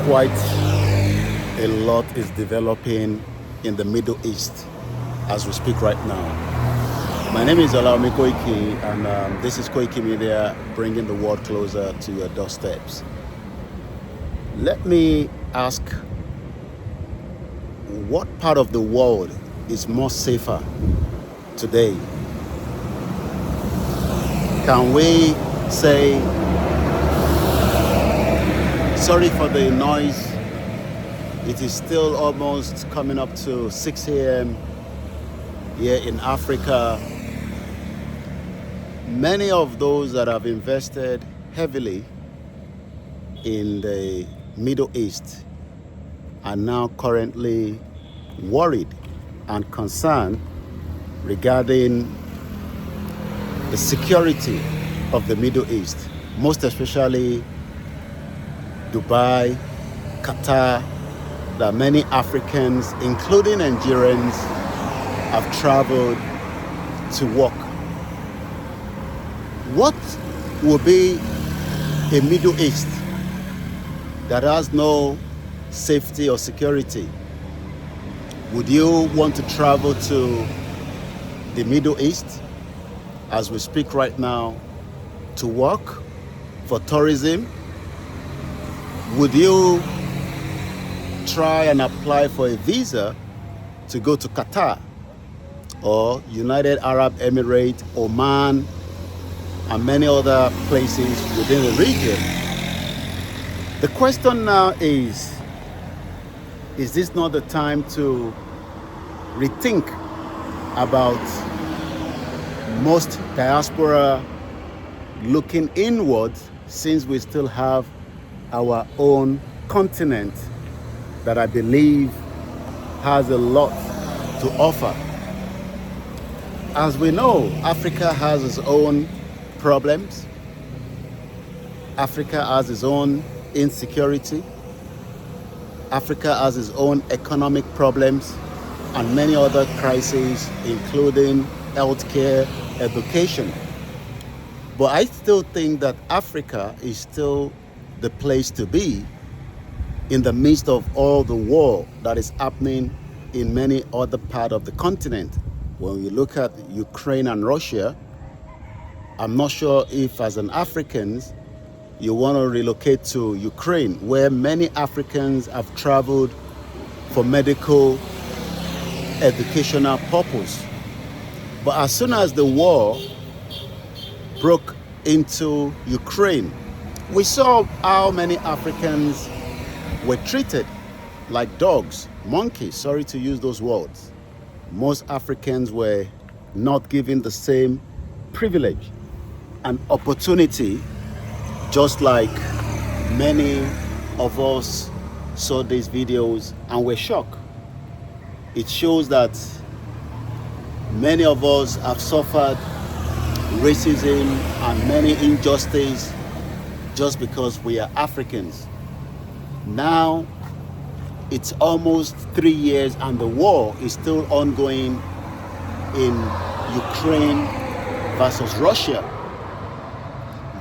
Quite a lot is developing in the Middle East as we speak right now. My name is Olaomi Koiki, and this is Koiki Media, bringing the world closer to your doorsteps. Let me ask, what part of the world is more safer today? Can we say, sorry for the noise, it is still almost coming up to 6 a.m. here in Africa. Many of those that have invested heavily in the Middle East are now currently worried and concerned regarding the security of the Middle East, most especially Dubai, Qatar, that many Africans, including Nigerians, have traveled to work. What will be a Middle East that has no safety or security? Would you want to travel to the Middle East as we speak right now to work, for tourism? Would you try and apply for a visa to go to Qatar or United Arab Emirates, Oman, and many other places within the region? The question now is this not the time to rethink about most diaspora looking inwards, since we still have our own continent that I believe has a lot to offer? As we know, Africa has its own problems. Africa has its own insecurity. Africa has its own economic problems and many other crises, including healthcare, education. But I still think that Africa is still the place to be in the midst of all the war that is happening in many other parts of the continent. When you look at Ukraine and Russia, I'm not sure if as an Africans you want to relocate to Ukraine, where many Africans have traveled for medical, educational purpose. But as soon as the war broke into Ukraine, we saw how many Africans were treated like dogs, monkeys, sorry to use those words. Most Africans were not given the same privilege and opportunity, just like many of us saw these videos and were shocked. It shows that many of us have suffered racism and many injustice just because we are Africans. Now, it's almost 3 years and the war is still ongoing in Ukraine versus Russia.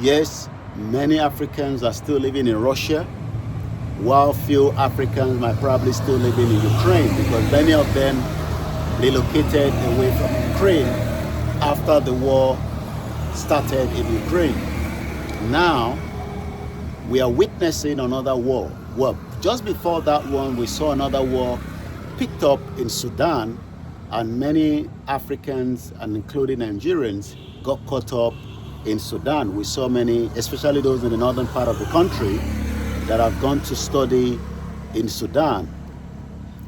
Yes, many Africans are still living in Russia, while few Africans might probably still living in Ukraine, because many of them relocated away from Ukraine after the war started in Ukraine. Now, we are witnessing another war. Well, just before that one, we saw another war picked up in Sudan, and many Africans, and including Nigerians, got caught up in Sudan. We saw many, especially those in the northern part of the country, that have gone to study in Sudan.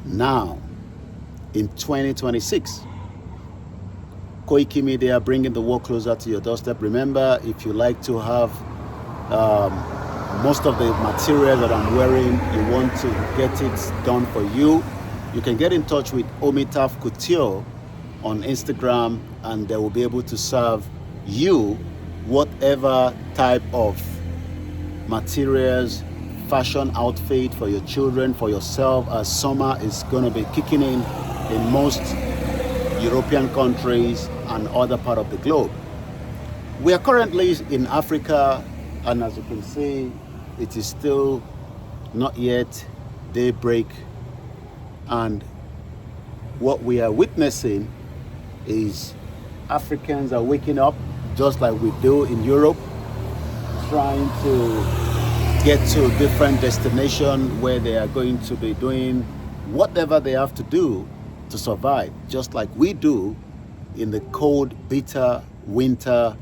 Now, in 2026, Koiki Media, bringing the world closer to your doorstep. Remember, if you like to have most of the material that I'm wearing, you want to get it done for you, you can get in touch with Omitaf Couture on Instagram, and they will be able to serve you whatever type of materials, fashion outfit for your children, for yourself, as summer is going to be kicking in most European countries and other part of the globe. We are currently in Africa, and as you can see, it is still not yet daybreak, and what we are witnessing is Africans are waking up just like we do in Europe, trying to get to a different destination where they are going to be doing whatever they have to do to survive, just like we do in the cold, bitter winter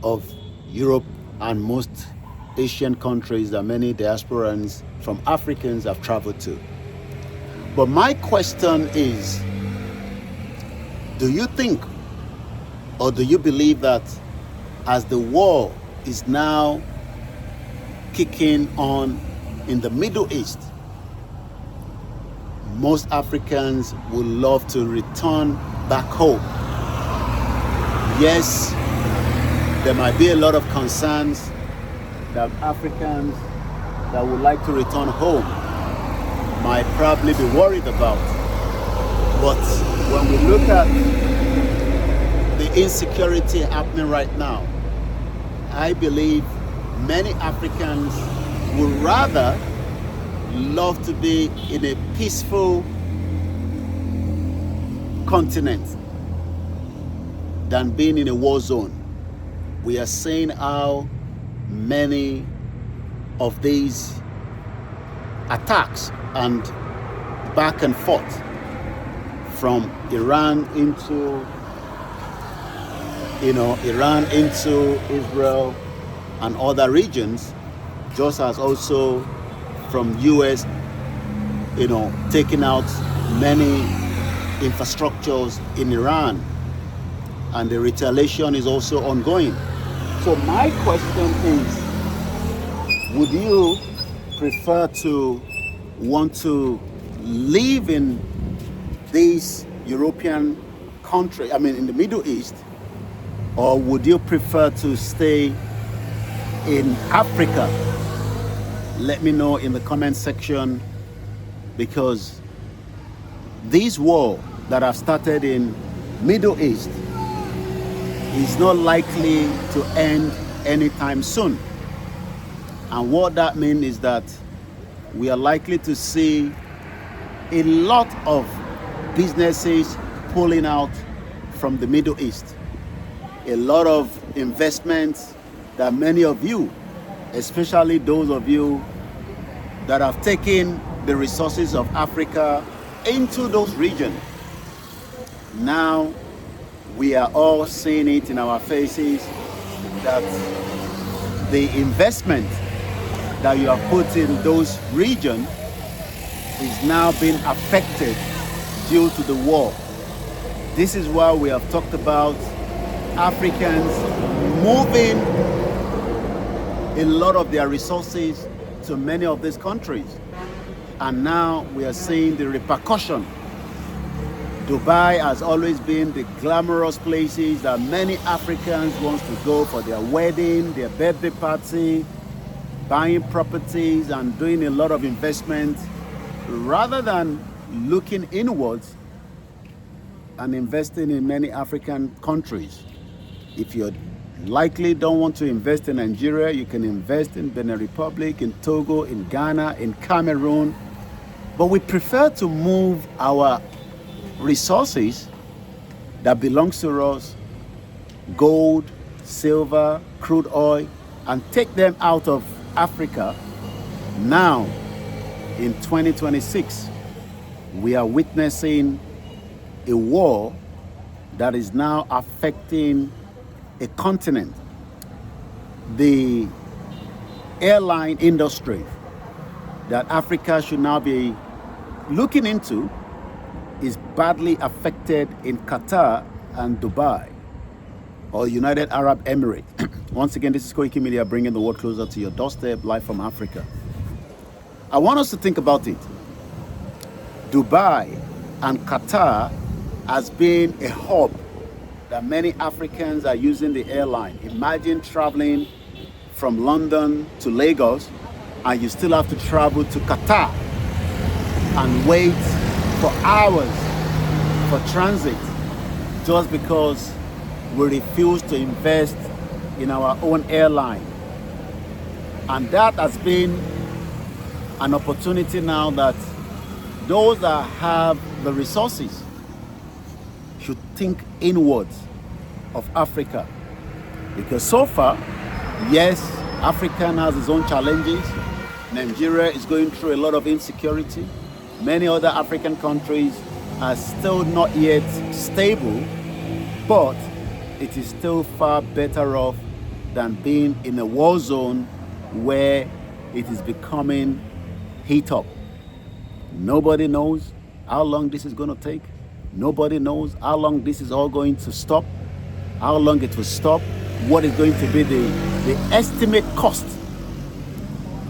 of Europe and most Asian countries that many diasporans from Africans have traveled to. But my question is, do you think or do you believe that as the war is now kicking on in the Middle East, most Africans would love to return back home? Yes, there might be a lot of concerns that Africans that would like to return home might probably be worried about. But when we look at the insecurity happening right now, I believe many Africans would rather love to be in a peaceful continent than being in a war zone. We are seeing how many of these attacks and back and forth from Iran into Israel and other regions, just as also from US, taking out many infrastructures in Iran, and the retaliation is also ongoing. So my question is, would you prefer to want to live in these European countries, in the Middle East, or would you prefer to stay in Africa? Let me know in the comment section, because this war that have started in Middle East is not likely to end anytime soon. And what that means is that we are likely to see a lot of businesses pulling out from the Middle East. A lot of investments that many of you, especially those of you that have taken the resources of Africa into those regions, now we are all seeing it in our faces that the investment that you have put in those regions is now being affected due to the war. This is why we have talked about Africans moving a lot of their resources to many of these countries. And now we are seeing the repercussion. Dubai has always been the glamorous places that many Africans want to go for their wedding, their birthday party, buying properties and doing a lot of investment, rather than looking inwards and investing in many African countries. If you likely don't want to invest in Nigeria, you can invest in Benin Republic, in Togo, in Ghana, in Cameroon. But we prefer to move our resources that belongs to us, gold, silver, crude oil, and take them out of Africa. Now, in 2026, we are witnessing a war that is now affecting a continent. The airline industry that Africa should now be looking into is badly affected in Qatar and Dubai, or United Arab Emirates. Once again, this is Koiki Media, bringing the world closer to your doorstep, live from Africa. I want us to think about it. Dubai and Qatar has been a hub that many Africans are using the airline. Imagine traveling from London to Lagos, and you still have to travel to Qatar and wait for hours for transit, just because we refuse to invest in our own airline. And that has been an opportunity now that those that have the resources should think inwards of Africa. Because so far, yes, Africa has its own challenges. Nigeria is going through a lot of insecurity. Many other African countries are still not yet stable, but it is still far better off than being in a war zone where it is becoming heat up. Nobody knows how long this is going to take. Nobody knows how long this is all going to stop, how long it will stop, what is going to be the estimate cost,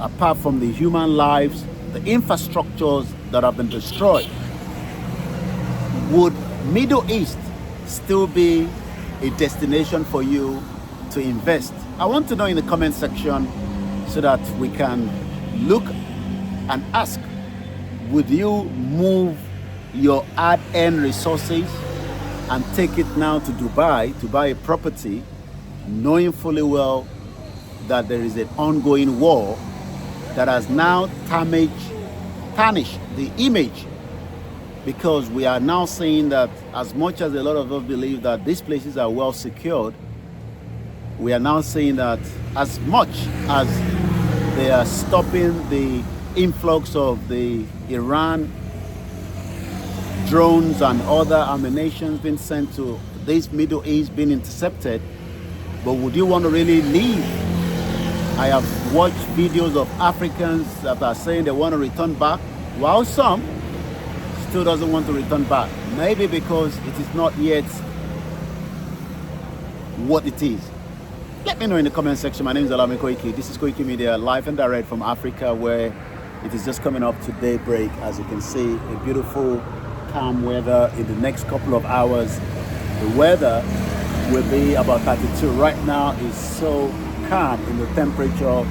apart from the human lives, the infrastructures that have been destroyed. Would Middle East still be a destination for you to invest? I want to know in the comment section so that we can look and ask, would you move your hard-earned resources and take it now to Dubai to buy a property, knowing fully well that there is an ongoing war that has now tarnished the image? Because we are now saying that as much as a lot of us believe that these places are well secured, we are now saying that as much as they are stopping the influx of the Iran drones and other ammunition being sent to this Middle East being intercepted, but would you want to really leave? I have watched videos of Africans that are saying they want to return back, while some still doesn't want to return back. Maybe because it is not yet what it is. Let me know in the comment section. My name is Alami Koiki. This is Koiki Media, live and direct from Africa, where it is just coming up to daybreak. As you can see, a beautiful, calm weather. In the next couple of hours, the weather will be about 32. Right now it's so calm in the temperature.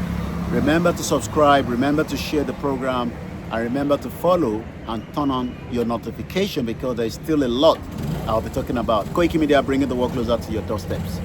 Remember to subscribe, remember to share the program, and remember to follow and turn on your notification, because there is still a lot I'll be talking about. Koiki Media, bringing the world closer to your doorsteps.